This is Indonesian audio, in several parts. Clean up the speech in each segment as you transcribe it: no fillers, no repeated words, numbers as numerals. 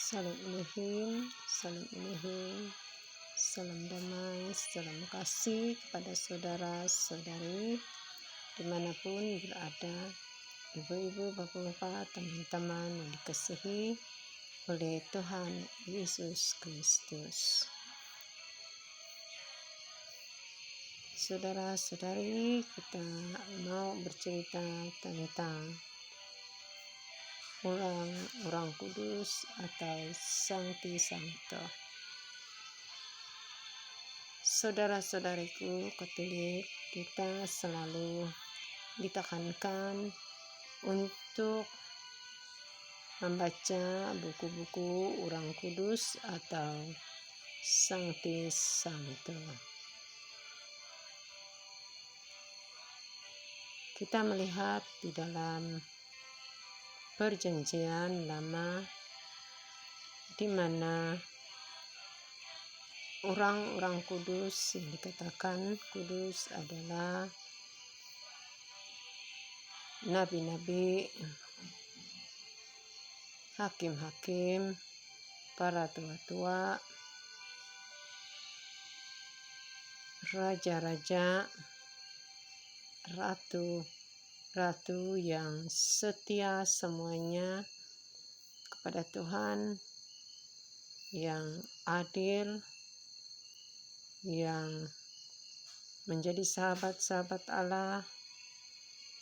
Salam Elohim, salam damai, salam kasih kepada saudara-saudari dimanapun berada, ibu-ibu, bapak-bapak, teman-teman yang dikasihi oleh Tuhan Yesus Kristus. Saudara-saudari, kita mau bercerita tentang orang kudus atau Sancti Sancta. Saudara-saudariku Katolik, kita selalu ditekankan untuk membaca buku-buku orang kudus atau Sancti Sancta. Kita melihat di dalam Perjanjian Lama di mana orang-orang kudus yang dikatakan kudus adalah nabi-nabi, hakim-hakim, para tua-tua, raja-raja, ratu yang setia semuanya kepada Tuhan, yang adil, yang menjadi sahabat-sahabat Allah,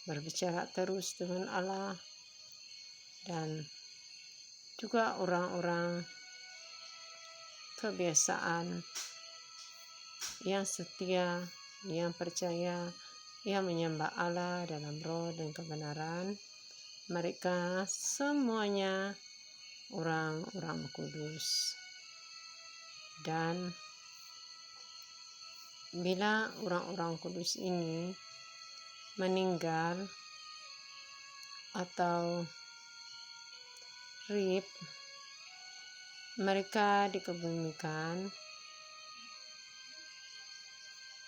berbicara terus dengan Allah, dan juga orang-orang kebiasaan yang setia, yang percaya, yang menyembah Allah dalam roh dan kebenaran. Mereka semuanya orang-orang kudus. Dan bila orang-orang kudus ini meninggal atau rib, mereka dikebumikan,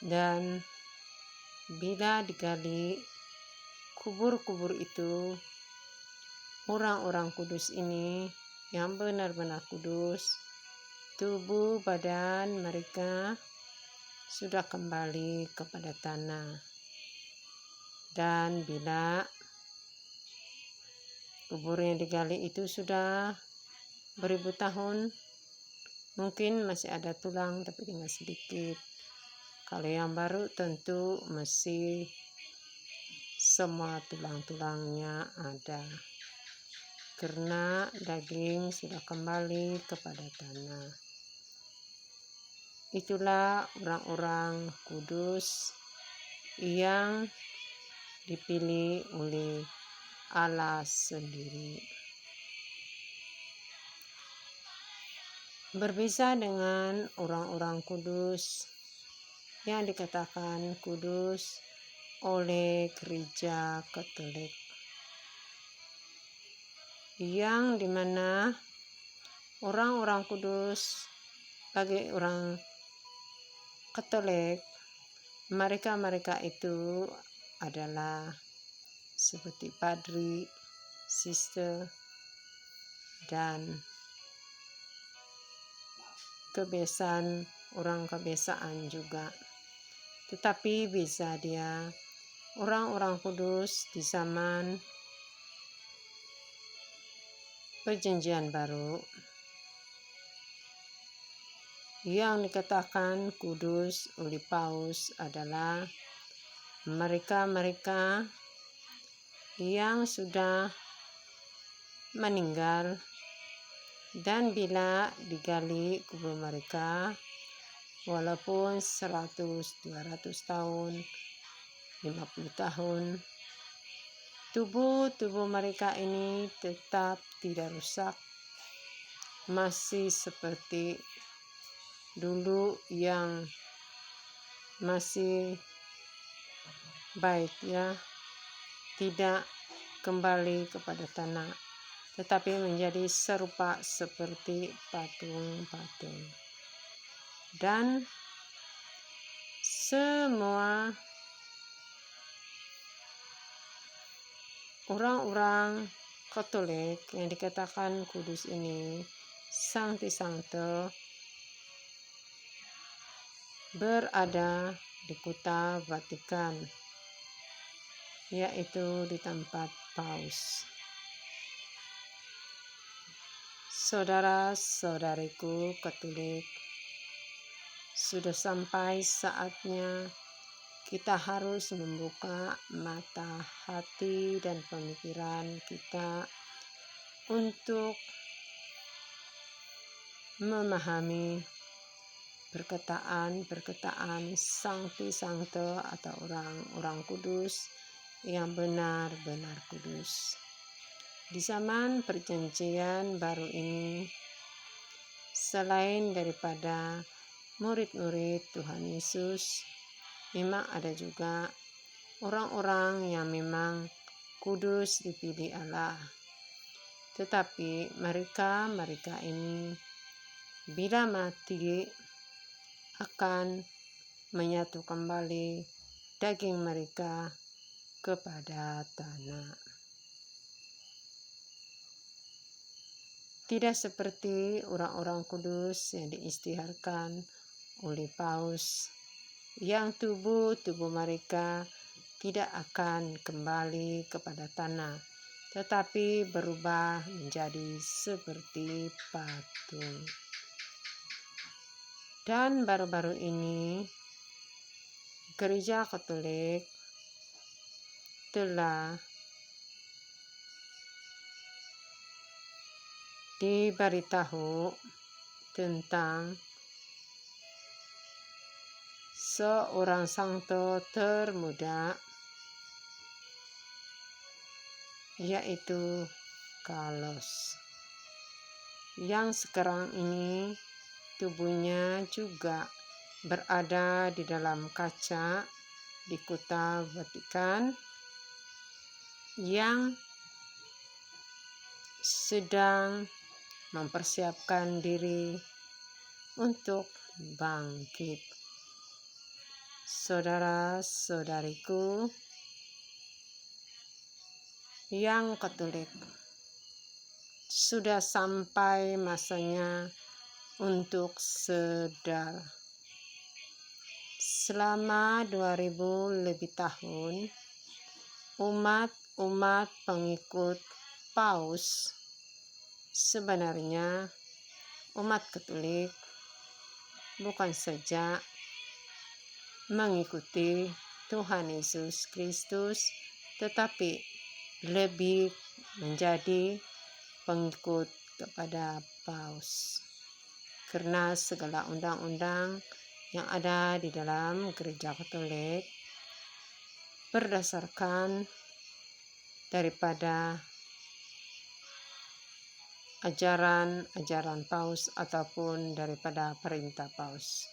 dan bila digali kubur-kubur itu, orang-orang kudus ini yang benar-benar kudus, tubuh badan mereka sudah kembali kepada tanah. Dan bila kubur yang digali itu sudah beribu tahun, mungkin masih ada tulang tapi tinggal sedikit. Kalau yang baru tentu masih semua tulang-tulangnya ada, karena daging sudah kembali kepada tanah. Itulah orang-orang kudus yang dipilih oleh Allah sendiri. Berbeda dengan orang-orang kudus yang dikatakan kudus oleh Gereja Katolik, yang dimana orang-orang kudus bagi orang Katolik, mereka itu adalah seperti padri, sister, dan orang kebiasaan juga. Tetapi bisa dia orang-orang kudus di zaman Perjanjian Baru yang dikatakan kudus oleh Paus adalah mereka-mereka yang sudah meninggal, dan bila digali kubur mereka, walaupun 100-200 tahun, 50 tahun, tubuh mereka ini tetap tidak rusak, masih seperti dulu, yang masih baik, ya, tidak kembali kepada tanah, tetapi menjadi serupa seperti patung-patung. Dan semua orang-orang Katolik yang dikatakan kudus ini Sancti Sancto berada di Kota Vatikan, yaitu di tempat Paus. Saudara-saudariku Katolik, sudah sampai saatnya kita harus membuka mata hati dan pemikiran kita untuk memahami perkataan Sancti Sancto atau orang-orang kudus yang benar-benar kudus. Di zaman perjanjian baru ini, selain daripada murid-murid Tuhan Yesus, memang ada juga orang-orang yang memang kudus dipilih Allah. Tetapi mereka ini bila mati akan menyatu kembali daging mereka kepada tanah. Tidak seperti orang-orang kudus yang diisytiharkan oleh Paus, yang tubuh mereka tidak akan kembali kepada tanah, tetapi berubah menjadi seperti patung. Dan baru-baru ini Gereja Katolik telah diberitahu tentang seorang santo termuda, yaitu Carlos, yang sekarang ini tubuhnya juga berada di dalam kaca di Kota Vatikan, yang sedang mempersiapkan diri untuk bangkit. Saudara-saudariku yang Katolik, sudah sampai masanya untuk sadar. Selama 2000 lebih tahun, umat pengikut Paus, sebenarnya umat Katolik bukan saja mengikuti Tuhan Yesus Kristus, tetapi lebih menjadi pengikut kepada Paus. Karena segala undang-undang yang ada di dalam Gereja Katolik berdasarkan daripada ajaran Paus ataupun daripada perintah Paus.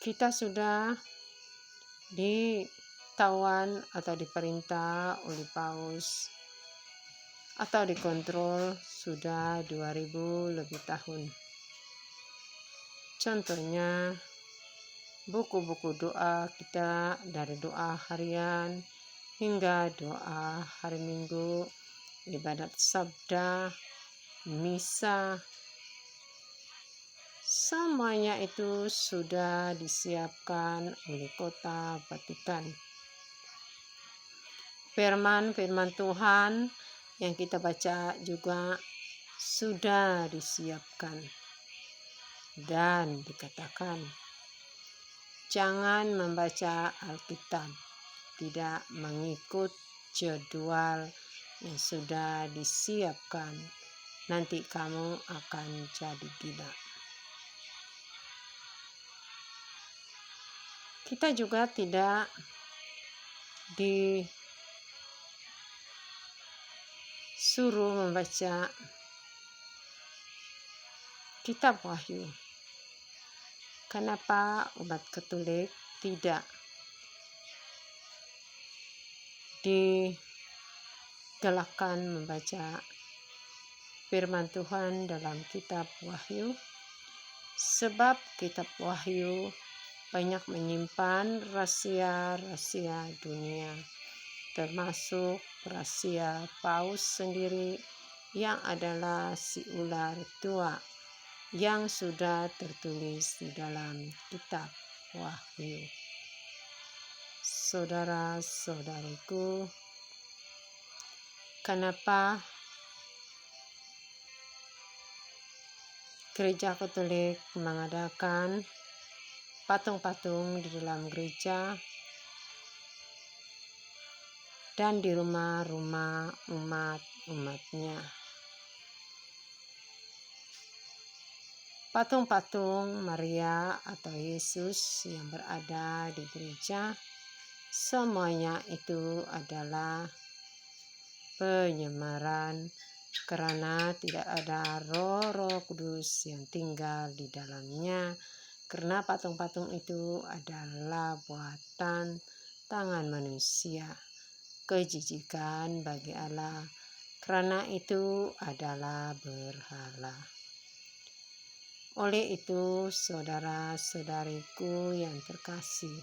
Kita sudah ditawan atau diperintah oleh Paus atau dikontrol sudah 2000 lebih tahun. Contohnya buku-buku doa kita, dari doa harian hingga doa hari Minggu, ibadat sabda, misa, semuanya itu sudah disiapkan oleh Kota Vatikan. Firman-firman Tuhan yang kita baca juga sudah disiapkan. Dan dikatakan, jangan membaca Alkitab tidak mengikut jadwal yang sudah disiapkan. Nanti kamu akan jadi gila. Kita juga tidak disuruh membaca kitab Wahyu. Kenapa umat Katolik tidak digalakkan membaca firman Tuhan dalam kitab Wahyu? Sebab kitab Wahyu banyak menyimpan rahasia-rahasia dunia, termasuk rahasia Paus sendiri yang adalah si ular tua yang sudah tertulis di dalam kitab Wahyu. Saudara-saudariku, kenapa Gereja Katolik mengadakan patung-patung di dalam gereja dan di rumah-rumah umat-umatnya? Patung-patung Maria atau Yesus yang berada di gereja, semuanya itu adalah penyemaran karena tidak ada Roh Kudus yang tinggal di dalamnya, karena patung-patung itu adalah buatan tangan manusia, kejijikan bagi Allah, karena itu adalah berhala. Oleh itu, saudara-saudariku yang terkasih,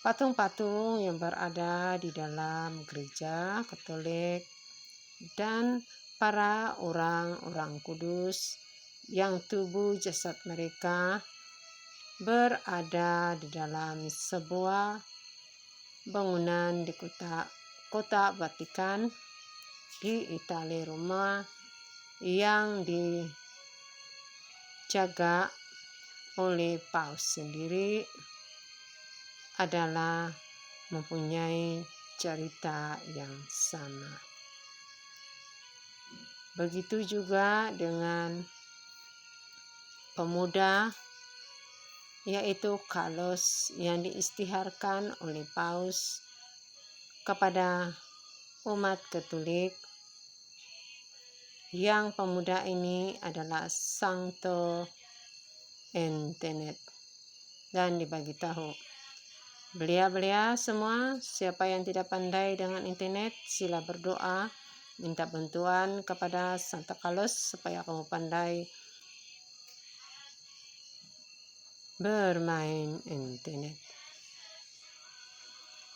patung-patung yang berada di dalam gereja Katolik dan para orang-orang kudus yang tubuh jasad mereka berada di dalam sebuah bangunan di kota Vatikan di Italia, Roma, yang dijaga oleh Paus sendiri, adalah mempunyai cerita yang sama. Begitu juga dengan pemuda, yaitu Carlos, yang diisytiharkan oleh Paus kepada umat Katolik, yang pemuda ini adalah Santo Internet, dan dibagi tahu, belia-belia semua, siapa yang tidak pandai dengan internet, sila berdoa, minta bantuan kepada Santa Carlos supaya kamu pandai bermain internet.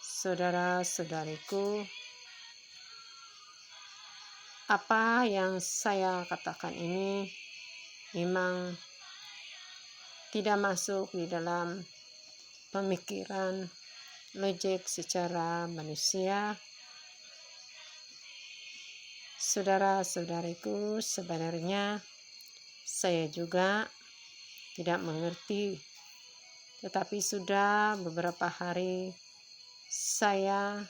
Saudara-saudariku, apa yang saya katakan ini memang tidak masuk di dalam pemikiran logik secara manusia. Saudara-saudariku, sebenarnya saya juga tidak mengerti, tetapi sudah beberapa hari saya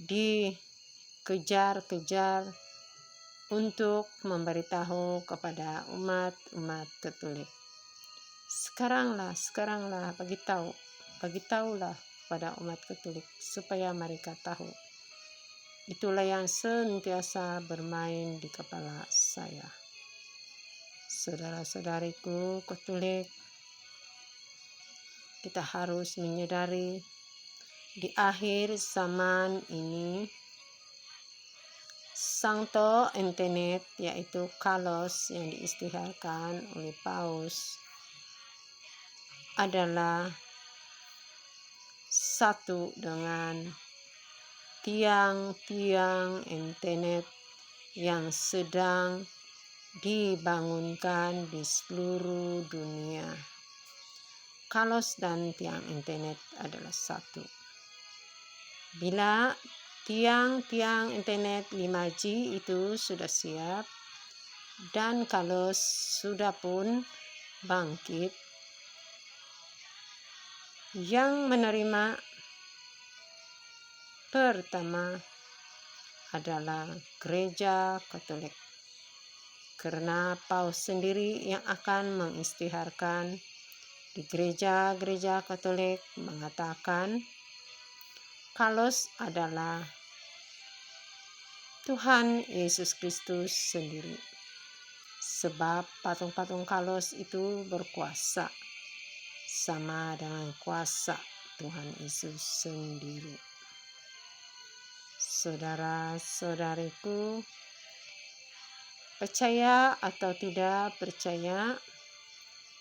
dikejar-kejar untuk memberitahu kepada umat-umat Katolik. Sekaranglah, bagitahulah kepada umat Katolik supaya mereka tahu. Itulah yang senantiasa bermain di kepala saya. Saudara-saudariku Katolik, kita harus menyadari di akhir zaman ini, Santo Internet, yaitu Carlos yang diisytiharkan oleh Paus, adalah satu dengan tiang-tiang internet yang sedang dibangunkan di seluruh dunia. Carlos dan tiang internet adalah satu. Bila tiang-tiang internet 5G itu sudah siap dan Carlos sudah pun bangkit, yang menerima pertama adalah Gereja Katolik, karena Paus sendiri yang akan mengisytiharkan di gereja-gereja Katolik mengatakan Carlos adalah Tuhan Yesus Kristus sendiri, sebab patung-patung Carlos itu berkuasa sama dengan kuasa Tuhan Yesus sendiri. Saudara-saudariku, percaya atau tidak percaya,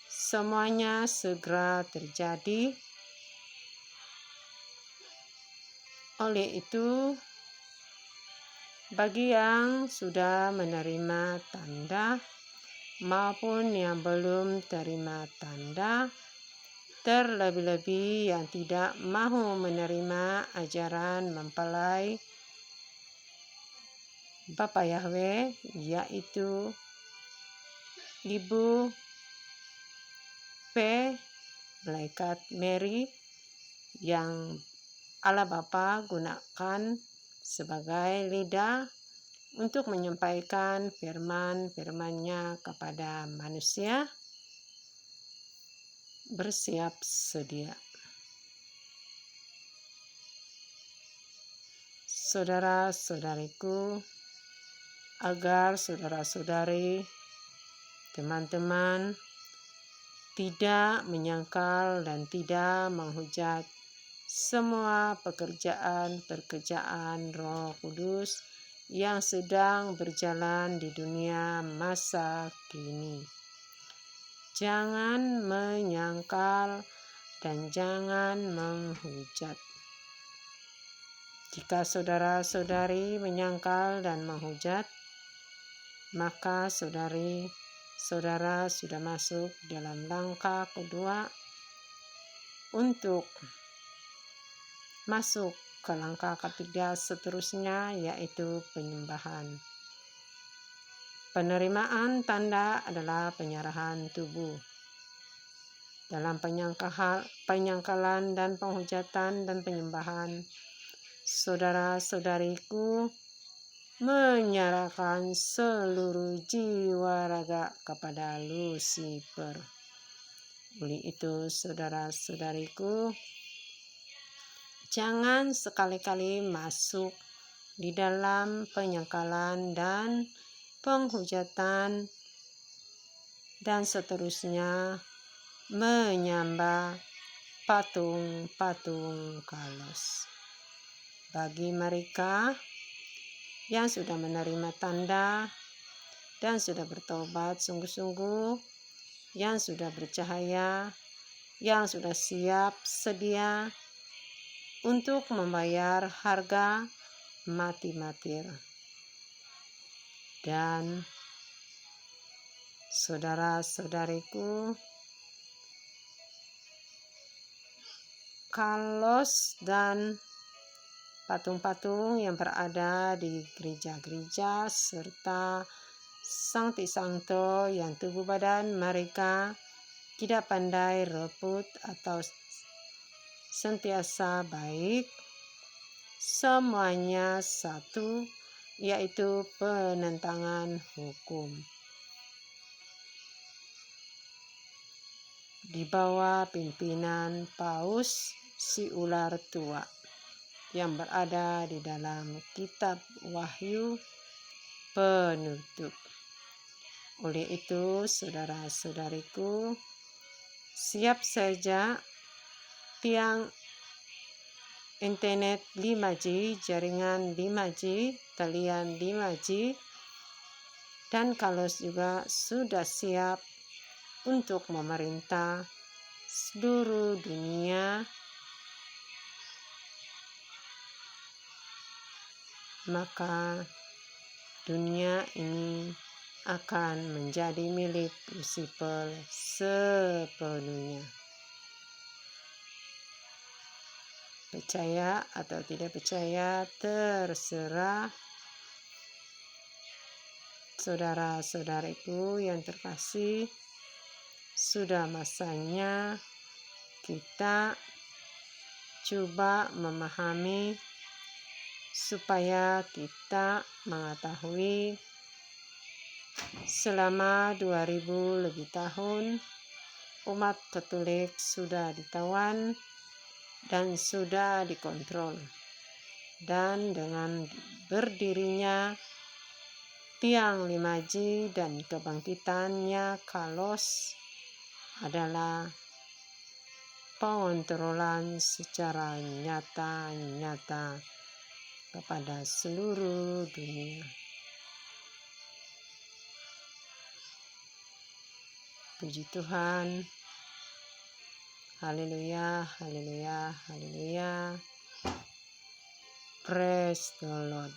semuanya segera terjadi Oleh itu, bagi yang sudah menerima tanda maupun yang belum terima tanda, terlebih-lebih yang tidak mau menerima ajaran mempelai Bapa Yahweh, yaitu Ibu P. Malaikat Mary, yang Allah Bapa gunakan sebagai lidah untuk menyampaikan firman-firman-Nya kepada manusia, bersiap sedia. Saudara-saudariku, agar saudara-saudari, teman-teman, tidak menyangkal dan tidak menghujat semua pekerjaan Roh Kudus yang sedang berjalan di dunia masa kini. Jangan menyangkal dan jangan menghujat. Jika saudara-saudari menyangkal dan menghujat, maka saudara sudah masuk dalam langkah kedua untuk masuk ke langkah ketiga seterusnya, yaitu penyembahan. Penerimaan tanda adalah penyerahan tubuh. Dalam penyangkalan dan penghujatan dan penyembahan, saudara-saudariku menyerahkan seluruh jiwa raga kepada Lucifer. Oleh itu, saudara-saudariku, jangan sekali-kali masuk di dalam penyangkalan dan penghujatan dan seterusnya menyembah patung-patung kalos. Bagi mereka yang sudah menerima tanda dan sudah bertobat sungguh-sungguh, yang sudah bercahaya, yang sudah siap sedia untuk membayar harga mati-matir. Dan saudara-saudariku, kalos dan patung-patung yang berada di gereja-gereja serta sancti sancto yang tubuh badan mereka tidak pandai rebut atau sentiasa baik, semuanya satu, yaitu penentangan hukum. Di bawah pimpinan Paus si ular tua yang berada di dalam kitab Wahyu penutup. Oleh itu, saudara-saudariku, siap saja tiang internet 5G, jaringan 5G, talian 5G, dan kalos juga sudah siap untuk memerintah seluruh dunia. Maka dunia ini akan menjadi milik Lucifer sepenuhnya. Percaya atau tidak percaya terserah. Saudara-saudariku yang terkasih, sudah masanya kita coba memahami supaya kita mengetahui selama 2000 lebih tahun umat Katolik sudah ditawan dan sudah dikontrol. Dan dengan berdirinya tiang 5G dan kebangkitannya kalos adalah pengontrolan secara nyata-nyata kepada seluruh dunia. Puji Tuhan. Haleluya, haleluya, haleluya. Praise the Lord.